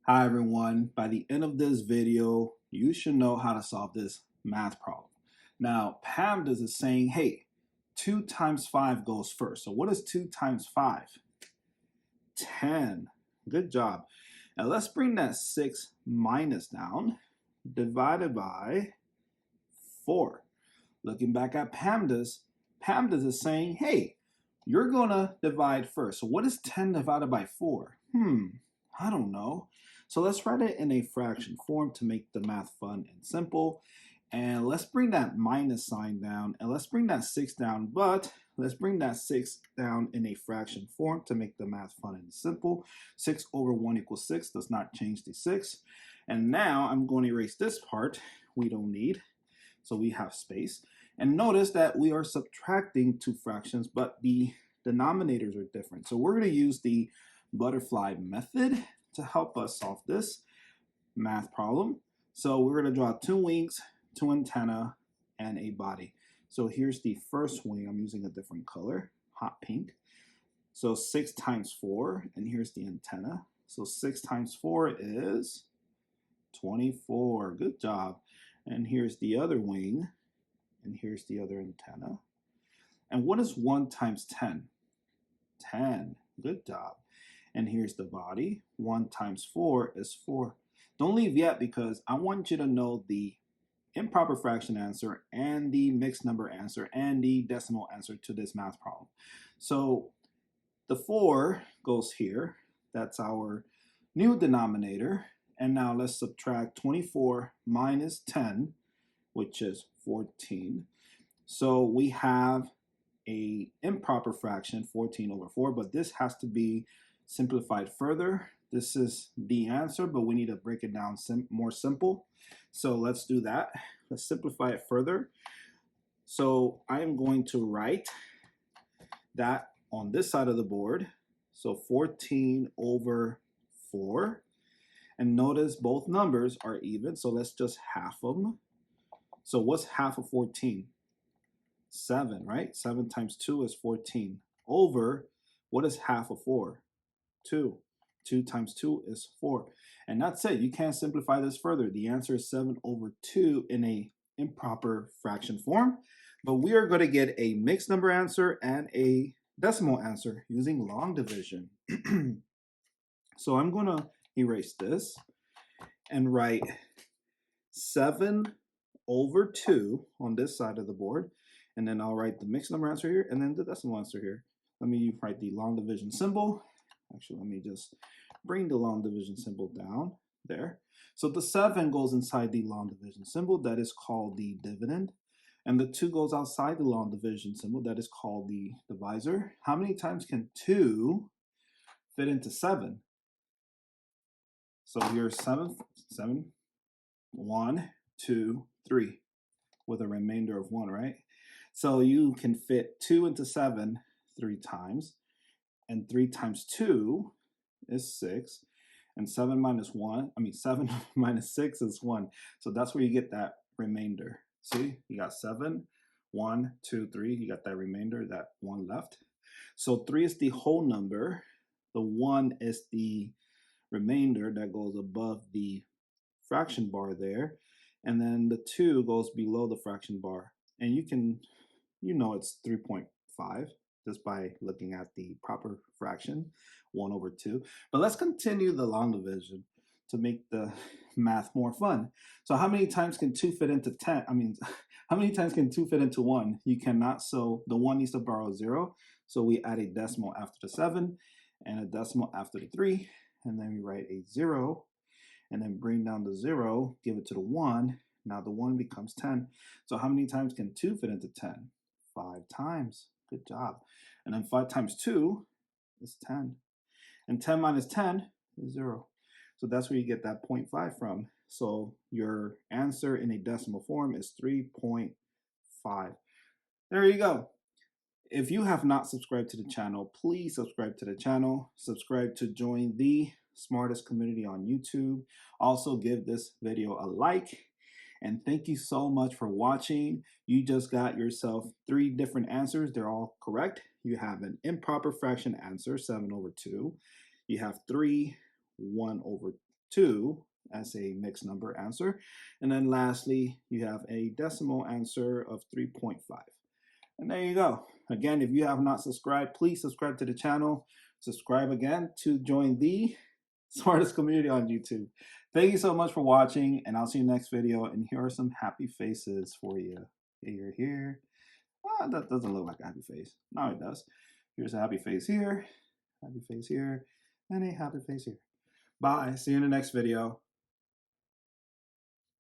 Hi everyone, by the end of this video, you should know how to solve this math problem. Now, PEMDAS is saying, hey, 2 times 5 goes first. So what is 2 times 5? 10. Good job. Now let's bring that 6 minus down, divided by 4. Looking back at PEMDAS, PEMDAS is saying, hey, you're going to divide first. So what is 10 divided by 4? I don't know. So let's write it in a fraction form to make the math fun and simple. And let's bring that minus sign down, and let's bring that 6 down, but let's bring that 6 down in a fraction form to make the math fun and simple. 6 over 1 equals 6 does not change the 6. And now I'm going to erase this part we don't need, so we have space. And notice that we are subtracting two fractions, but the denominators are different. So we're going to use the butterfly method to help us solve this math problem. So we're going to draw 2 wings, 2 antennae, and a body. So here's the first wing. I'm using a different color, hot pink. So 6 times 4, and here's the antenna. So 6 times 4 is 24. Good job. And here's the other wing, and here's the other antenna. And what is 1 times 10? 10. Good job. And here's the body. 1 times 4 is 4. Don't leave yet, because I want you to know the improper fraction answer and the mixed number answer and the decimal answer to this math problem. So the 4 goes here. That's our new denominator. And now let's subtract 24 minus 10, which is 14. So we have a improper fraction, 14 over 4, but this has to be simplified further. This is the answer, but we need to break it down more simple. So let's do that. Let's simplify it further. So I am going to write that on this side of the board. So 14 over 4. And notice both numbers are even, so let's just half them. So what's half of 14? 7, right? 7 times 2 is 14. Over, what is half of 4? 2. 2 times 2 is 4. And that's it. You can't simplify this further. The answer is 7 over 2 in a improper fraction form. But we are going to get a mixed number answer and a decimal answer using long division. So I'm going to erase this and write 7 over 2 on this side of the board. And then I'll write the mixed number answer here and then the decimal answer here. Let me write the long division symbol. Actually, let me just bring the long division symbol down there. So the 7 goes inside the long division symbol. That is called the dividend. And the 2 goes outside the long division symbol. That is called the divisor. How many times can 2 fit into 7? So here's 7, 1, 2, 3, with a remainder of 1, right? So you can fit 2 into 7 3 times, and 3 times 2 is 6, and 7 minus 6 is 1. So that's where you get that remainder. See, you got 7, 1, 2, 3, you got that remainder, that 1 left. So 3 is the whole number, the 1 is the remainder that goes above the fraction bar there, and then the 2 goes below the fraction bar. And you know it's 3.5 just by looking at the proper fraction, 1 over 2. But let's continue the long division to make the math more fun. So how many times can 2 fit into 10? How many times can 2 fit into 1? You cannot, so the 1 needs to borrow 0. So we add a decimal after the 7 and a decimal after the 3, and then we write a 0, and then bring down the 0, give it to the 1. Now the 1 becomes 10. So how many times can 2 fit into 10? 5 times. Good job. And then 5 times 2 is 10. And 10 minus 10 is 0. So that's where you get that 0.5 from. So your answer in a decimal form is 3.5. There you go. If you have not subscribed to the channel, please subscribe to the channel. Subscribe to join the smartest community on YouTube. Also give this video a like. And thank you so much for watching. You just got yourself 3 different answers. They're all correct. You have an improper fraction answer, 7 over 2. You have 3, 1 over 2 as a mixed number answer. And then lastly, you have a decimal answer of 3.5. And there you go. Again, if you have not subscribed, please subscribe to the channel. Subscribe again to join the smartest community on YouTube. Thank you so much for watching, and I'll see you next video. And here are some happy faces for you. Here. Ah, that doesn't look like a happy face. No, it does. Here's a happy face here, and a happy face here. Bye. See you in the next video.